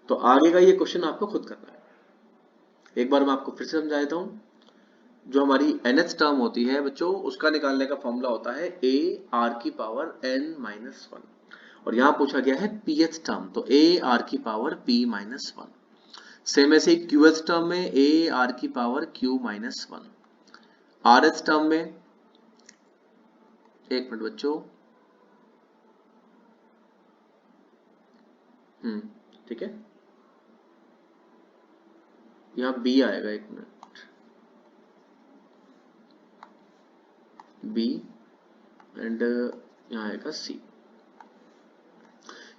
तो आगे का ये क्वेश्चन आपको खुद करना है। एक बार मैं आपको फिर से समझा देता हूं, जो हमारी nth टर्म होती है बच्चों उसका निकालने का फॉर्मूला होता है A R की पावर n माइनस 1, और यहां पूछा गया है pth टर्म, तो A R की पावर P माइनस 1। सेम ऐसे qth टर्म में A R की power Q minus 1, rth term में, एक मिनट बच्चों, ठीक है, यहाँ B आएगा, एक मिनट, B एंड यहाँ आएगा C,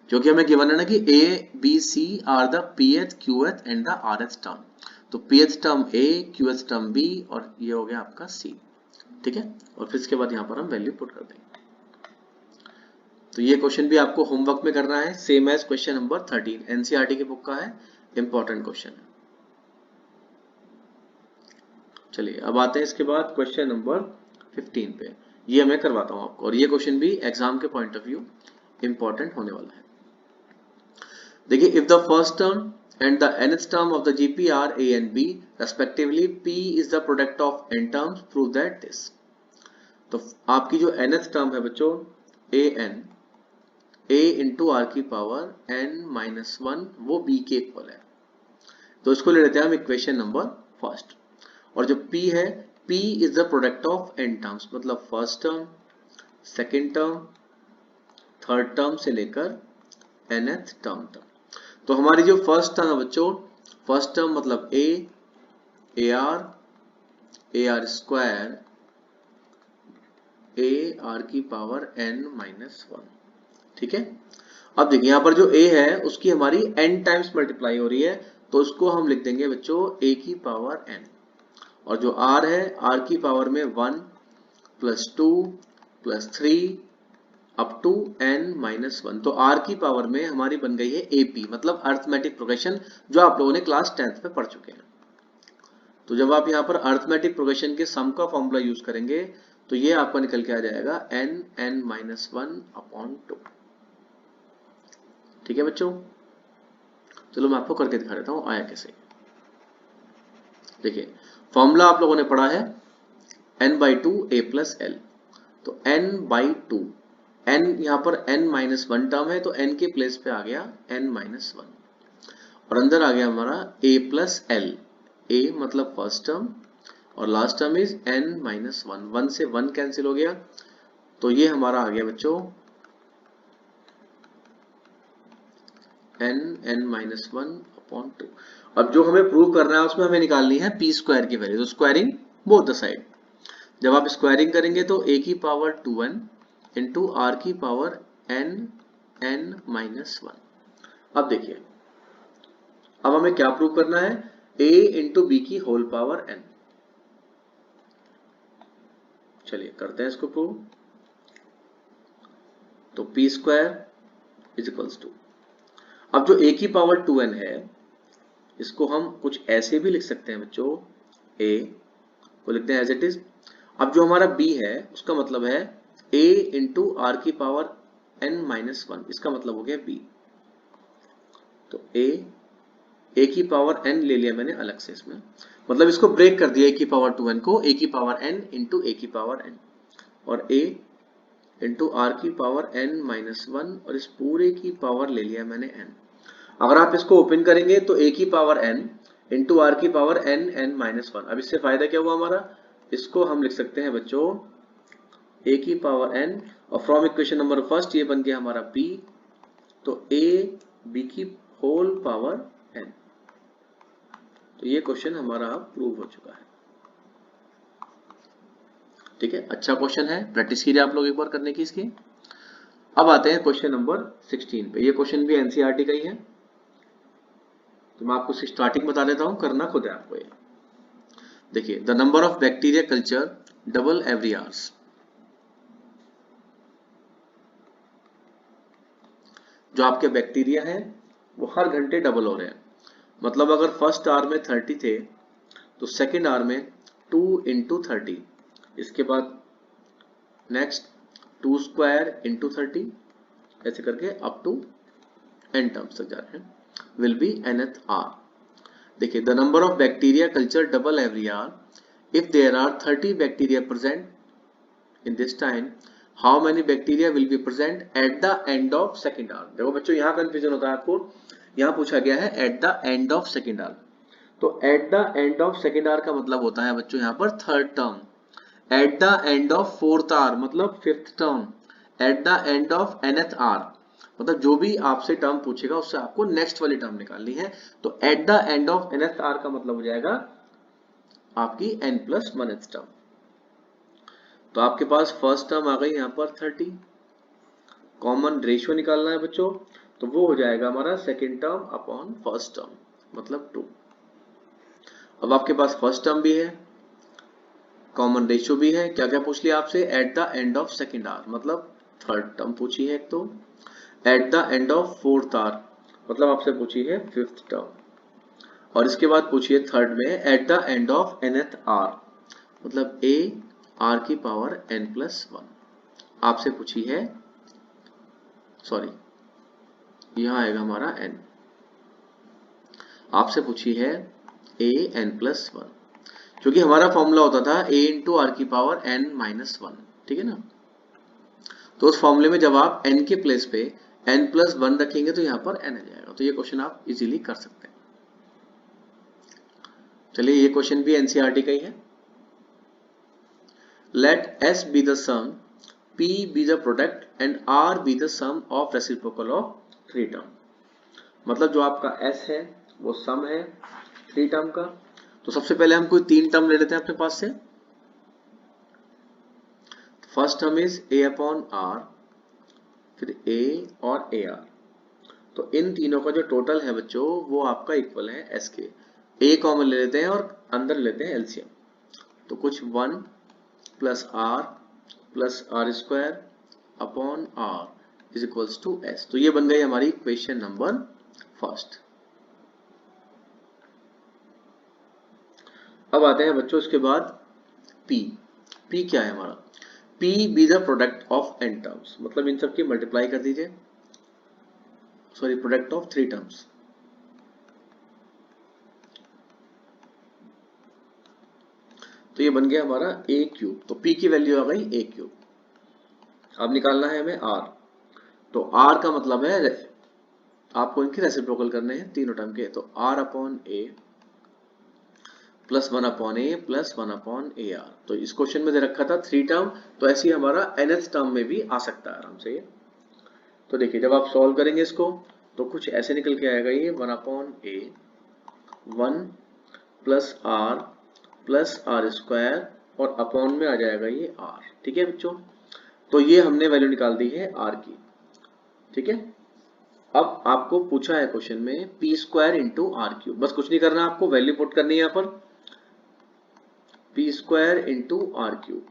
क्योंकि हमें गिवन है ना कि A B C are the pth qth and the rth term. तो pth term A, qth term B और ये हो गया आपका C, ठीक है। और फिर इसके बाद यहाँ पर हम वैल्यू पुट कर देंगे। तो ये क्वेश्चन भी आपको होमवर्क में करना है, same as question number 13, NCERT की बुक का है, इंपॉर्टेंट क्वेश्चन है। चलिए अब आते हैं इसके बाद क्वेश्चन नंबर 15 पे, ये मैं करवाता हूँ आपको, और ये क्वेश्चन भी एग्जाम के पॉइंट ऑफ व्यू इंपॉर्टेंट होने वाला है। देखिए if the first term and the nth term of the GP are A and B respectively, P is the product of n terms, prove that this। तो आपकी जो nth term है बच्चों an, A into are की power n minus 1 वो B के equal है, तो इसको ले लेते हैं हम इक्वेशन नंबर फर्स्ट। और जो P है, P is the product of n terms, मतलब first term, second term, third term से लेकर nth टर्म तक। तो हमारी जो फर्स्ट टर्म है बच्चों, फर्स्ट टर्म मतलब A R square A R की पावर n माइनस 1, ठीक है। अब देखिए यहाँ पर जो A है उसकी हमारी n टाइम्स मल्टीप्लाई हो रही है, तो उसको हम लिख देंगे बच्चों A की पावर n, और जो R है R की पावर में 1 plus 2 plus 3 up to n minus 1। तो R की पावर में हमारी बन गई है AP, मतलब अर्थमेटिक प्रोग्रेशन, जो आप लोगों ने क्लास 10th में पढ़ चुके हैं। तो जब आप यहाँ पर अर्थमेटिक प्रोग्रेशन के सम का फॉर्मूला यूज करेंगे तो ये आपका निकल के आ जाएगा n माइनस 1 अपॉन 2, ठीक है बच्चों, चलो मैं आपको करके दिखा देता हूँ आया कैसे। देखिए फॉर्मूला आप लोगों ने पढ़ा है n/2 a + l, तो n/2, n यहाँ पर n-1 टर्म है तो n के प्लेस पे आ गया n-1 और अंदर आ गया हमारा a + l, a मतलब फर्स्ट टर्म और लास्ट टर्म इज n-1, 1 से 1 कैंसिल हो गया, तो ये हमारा आ गया बच्चों n-1/2। अब जो हमें प्रूव करना है उसमें हमें निकालनी है p स्क्वायर की वैल्यू, तो स्क्वायरिंग बोथ द साइड। जब आप स्क्वायरिंग करेंगे तो a की पावर 2n इंटू r की पावर n-1। अब देखिए अब हमें क्या प्रूव करना है, a इंटू बी की होल पावर n। चलिए करते हैं इसको प्रूव। तो p square is equals to, अब जो a की पावर 2n है इसको हम कुछ ऐसे भी लिख सकते हैं बच्चों, a को लिखते हैं एज इट इज। अब जो हमारा b है उसका मतलब है a इंटू आर की पावर n-1, इसका मतलब हो गया b। तो a की पावर n ले लिया मैंने अलग से इसमें, मतलब इसको ब्रेक कर दिया a की पावर 2n को a की पावर n इंटू a की पावर n, और a इंटू आर की पावर n-1 और इस पूरे की पावर ले लिया मैंने n। अगर आप इसको ओपन करेंगे तो a की पावर n इंटू आर की पावर n-1। अब इससे फायदा क्या हुआ हमारा, इसको हम लिख सकते हैं बच्चों a की पावर n और फ्रॉम इक्वेशन नंबर फर्स्ट ये बन गया हमारा b, तो a b की होल पावर n। तो ये क्वेश्चन हमारा अब प्रूव हो चुका है। ठीक है, अच्छा क्वेश्चन है, प्रैक्टिस कीजिए आप लोग एक बार करने की इसकी। अब आते हैं क्वेश्चन नंबर 16 पे। ये क्वेश्चन भी एनसीईआरटी का ही है, तो मैं आपको स्टार्टिंग बता देता हूं, करना खुद है आपको ये। देखिए the number of bacteria culture double every hours. जो आपके बैक्टीरिया हैं वो हर घंटे डबल हो रहे हैं, मतलब अगर फर्स्ट आवर में 30 थे तो सेकेंड आवर में 2 इंटू 30, इसके बाद नेक्स्ट 2 स्क्वायर इंटू 30, ऐसे करके अप टू n टर्म्स तक जा रहे हैं, विल बी nth आवर। देखिए the number of bacteria culture double every hour if there are 30 bacteria present in this time, how many bacteria will be present at the end of second hour. देखो बच्चों यहाँ confusion होता है आपको, यहाँ पूछा गया है at the end of second hour, तो at the end of second hour का मतलब होता है बच्चों यहाँ पर third term, at the end of fourth hour मतलब fifth term, at the end of nth hour मतलब जो भी आपसे टर्म पूछेगा उससे आपको नेक्स्ट वाली टर्म निकालनी है। तो at the end of nth hour का मतलब हो जाएगा आपकी n+1th टर्म। तो आपके पास फर्स्ट टर्म आ गई यहाँ पर 30, कॉमन रेशियो निकालना है बच्चों, तो वो हो जाएगा हमारा second term upon first term मतलब 2। अब आपके पास फर्स्ट टर्म भी है, कॉमन रेशियो भी है, क्या क्या पूछ लिया आपसे, at the end of second hour मतलब थर्ड टर्म पूछी है एक, तो at the end of fourth hour मतलब आपसे पूछी है फिफ्थ टर्म, और इसके बाद पूछी है थर्ड में at the end of nth hour मतलब a r की पावर n+1 आपसे पूछी है, सॉरी यहां आएगा हमारा n, आपसे पूछी है a n+1, क्योंकि हमारा फॉर्मूला होता था a इंटू आर की पावर n-1, ठीक है ना। तो उस फॉर्मूले में जब आप n के प्लेस पे n+1 रखेंगे तो यहाँ पर n आ जाएगा, तो ये क्वेश्चन आप इजीली कर सकते हैं। चलिए ये क्वेश्चन भी एनसीईआरटी का ही है। Let s be the sum, p be the product and r be the sum of reciprocal of 3 term. मतलब जो आपका s है वो सम है 3 टर्म का। तो सबसे पहले हम कोई 3 टर्म ले लेते हैं अपने पास से। First term is a upon r, फिर a और ar, तो इन तीनों का जो टोटल है बच्चों वो आपका इक्वल है s के। a कॉमन ले लेते हैं और अंदर लेते हैं एलसीएम, तो कुछ 1 plus R square upon r is equals to s। तो ये बन गई हमारी इक्वेशन नंबर फर्स्ट। अब आते हैं बच्चों इसके बाद p क्या है हमारा, p be the product of n terms, मतलब इन सब की मल्टीप्लाई कर दीजिए। Sorry product of three terms. तो ये बन गया हमारा a क्यूब, तो p की वैल्यू आ गई a क्यूब। अब निकालना है हमें r, तो r का मतलब है आपको इनके रेसिप्रोकल करने हैं तीनों टर्म के, तो r upon a plus 1 upon a plus 1 upon A R. तो इस क्वेश्चन में दे रखा था थ्री टर्म, तो ऐसे ही हमारा nth टर्म में भी आ सकता है आराम से ये। तो देखिए जब आप सॉल्व करेंगे इसको तो कुछ ऐसे निकल के आएगा ये 1 upon a 1 plus R square और अपॉन में आ जाएगा ये r। ठीक है बच्चों, तो ये हमने वैल्यू निकाल दी है r की। ठीक है, अब आपको पूछा है क्वेश्चन में P square into R cube, बस कुछ नहीं करना, आपको वैल्यू पुट करनी है यहाँ पर P square into R cube.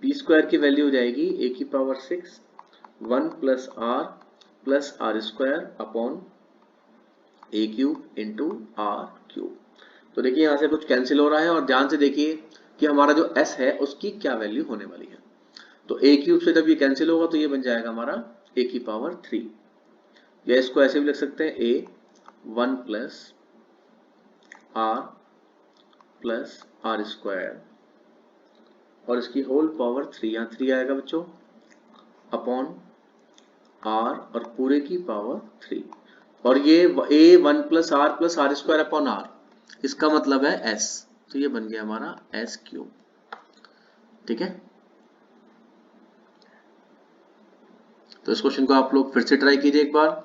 P square की वैल्यू हो जाएगी ए की power 6 1 plus R square upon A cube into R cube. तो देखिए यहाँ से कुछ कैंसिल हो रहा है और ध्यान से देखिए कि हमारा जो s है उसकी क्या वैल्यू होने वाली है। तो ए क्यूब से जब ये कैंसिल होगा तो ये बन जाएगा हमारा ए की पावर 3, या इसको ऐसे भी लिख सकते हैं ए 1 प्लस आर स्क्वायर और इसकी होल पावर 3, यहाँ 3 आएगा बच्चों अपॉन आर और पूरे की पावर 3, और ये A 1 plus R square upon R, इसका मतलब है s, तो ये बन गया हमारा s क्यूब। ठीक है, तो इस क्वेश्चन को आप लोग फिर से ट्राई कीजिए एक बार।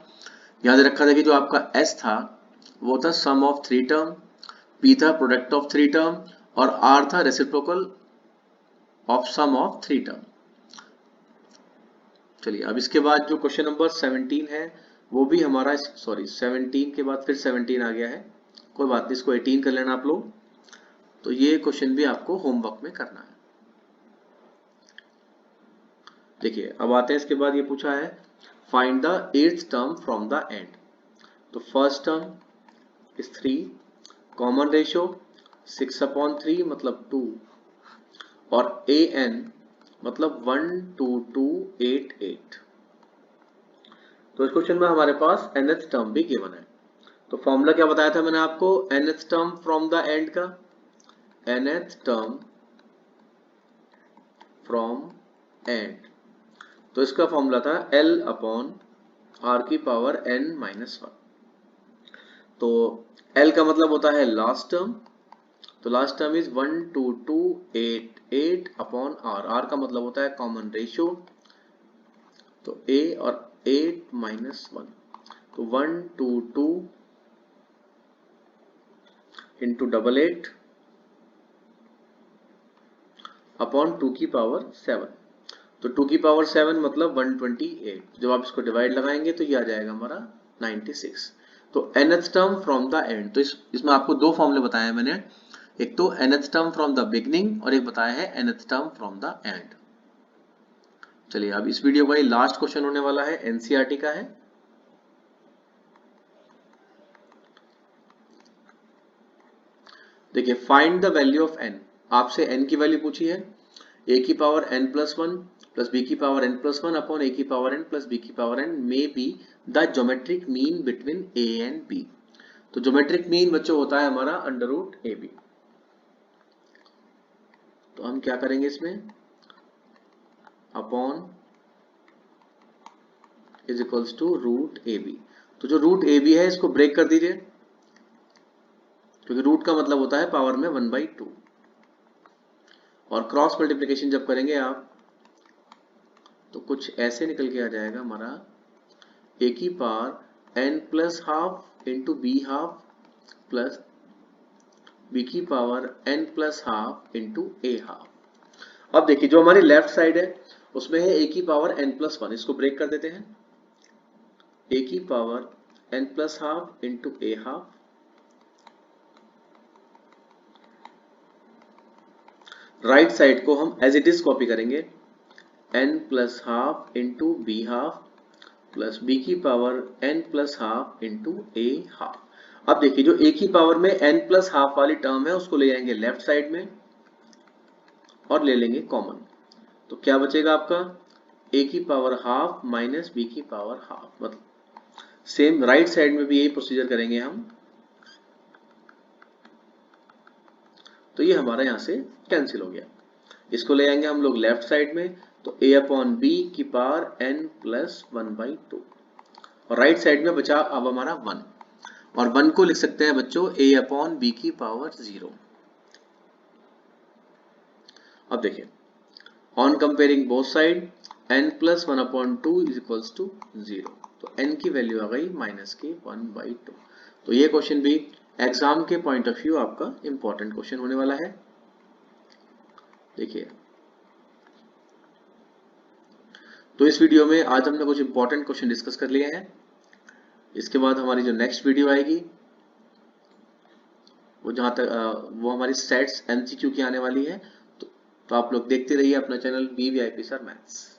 याद रखा था कि जो आपका s था वो था sum of three term, p था प्रोडक्ट ऑफ थ्री टर्म और r था reciprocal of sum of three term. चलिए अब इसके बाद जो क्वेश्चन नंबर 17 है वो भी हमारा, सॉरी 17 के बाद फिर 17 आ गया है, कोई बात नहीं, इसको 18 कर लेना आप लोग। तो ये क्वेश्चन भी आपको होमवर्क में करना है। देखिए अब आते हैं, इसके बाद ये पूछा है find the eighth term from the end. तो first term is 3, common ratio 6 upon 3 मतलब 2 और ए एन मतलब 1 2 2 8 8। तो इस क्वेश्चन में हमारे पास nth टर्म भी गिवन है। तो फॉर्मूला क्या बताया था मैंने आपको nth term from the and का, nth टर्म फ्रॉम एंड, तो इसका फॉर्मूला था L अपॉन R की पावर n माइनस 1। तो L का मतलब होता है लास्ट टर्म, तो last term is 1 2 2 8 8 upon R, R का मतलब होता है कॉमन रेशियो, तो A और 8 माइनस 1, तो 1 2 2 इंटू 8 अपॉन 2 की पावर 7, तो 2 की पावर 7 मतलब 128। जब आप इसको डिवाइड लगाएंगे तो ये आ जाएगा हमारा 96। तो nth term from the end, तो इसमें आपको दो फॉर्मूले बताए हैं मैंने, एक तो nth term from the beginning और एक बताया है nth term from the and. चलिए अब इस वीडियो का ये लास्ट क्वेश्चन होने वाला है, एनसीईआरटी का है। देखिए find the value of n, आपसे n की वैल्यू पूछी है, a की power n plus 1 plus b की power n plus 1 upon a की पावर n प्लस b की power n may be the geometric mean between a and b। तो geometric mean बच्चों होता है हमारा अंडर रूट ए बी। तो हम क्या करेंगे इसमें, upon is equals to root A B. तो जो रूट ए बी है इसको ब्रेक कर दीजिए, क्योंकि रूट का मतलब होता है पावर में 1/2, और क्रॉस मल्टीप्लिकेशन जब करेंगे आप तो कुछ ऐसे निकल के आ जाएगा हमारा a की power n plus half into b half plus b की power n plus half into ए हाफ। अब देखिए जो हमारी लेफ्ट साइड है उसमें है a की पावर n प्लस 1, इसको ब्रेक कर देते हैं, a की power n plus half into ए हाफ, राइट साइड को हम एज इट इज कॉपी करेंगे, n plus half into b half plus b की power n plus half into ए हाफ। अब देखिए जो a की पावर में n प्लस हाफ वाली टर्म है उसको ले जाएंगे लेफ्ट साइड में और ले लेंगे कॉमन, तो क्या बचेगा आपका a की पावर हाफ माइनस b की पावर हाफ, मतलब सेम राइट साइड में भी यही प्रोसीजर करेंगे हम। तो ये हमारा यहाँ से कैंसिल हो गया। इसको ले आएंगे हम लोग लेफ्ट साइड में, तो a अपॉन बी की पावर n प्लस 1/2, और राइट साइड में बचा अब हमारा 1, और 1 को लिख सकते हैं बच्चों a अपॉन बी की पावर 0। अब देखिए, on comparing both side n plus 1/2 is equals to 0, तो n की वैल्यू आ गई माइनस की 1/2। तो ये क्वेश्चन भी एग्जाम के पॉइंट ऑफ व्यू आपका इंपॉर्टेंट क्वेश्चन होने वाला है। देखिए, तो इस वीडियो में आज हमने कुछ इंपॉर्टेंट क्वेश्चन डिस्कस कर लिए हैं। इसके बाद हमारी जो नेक्स्ट वीडियो आएगी वो जहाँ तक वो हमारी सेट्स एमसीक्यू की आने वाली है। तो आप लोग देखते रहिए अपना चैनल वीवीआईपी सर मैथ्स।